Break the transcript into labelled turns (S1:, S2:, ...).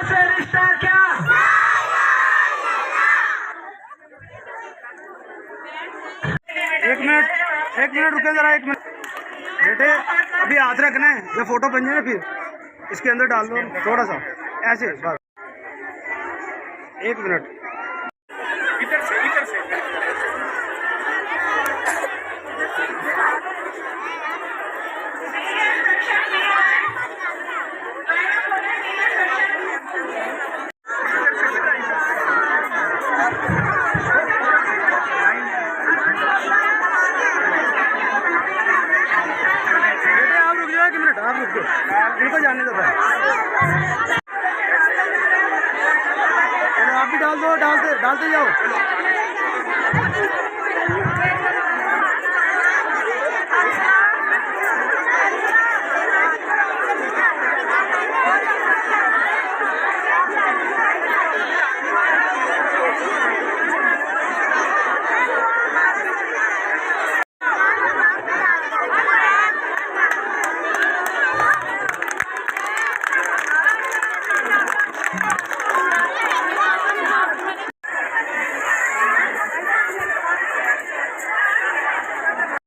S1: से रिश्ता क्या?
S2: एक मिनट रुके जरा, 1 मिनट बेटे, अभी हाथ रखना है, ये फोटो बन जाए फिर इसके अंदर डाल दो थोड़ा सा ऐसे बस। 1 मिनट,
S3: इधर से
S2: आप रुक दो, इनको जाने दो भाई। आप भी डालते जाओ।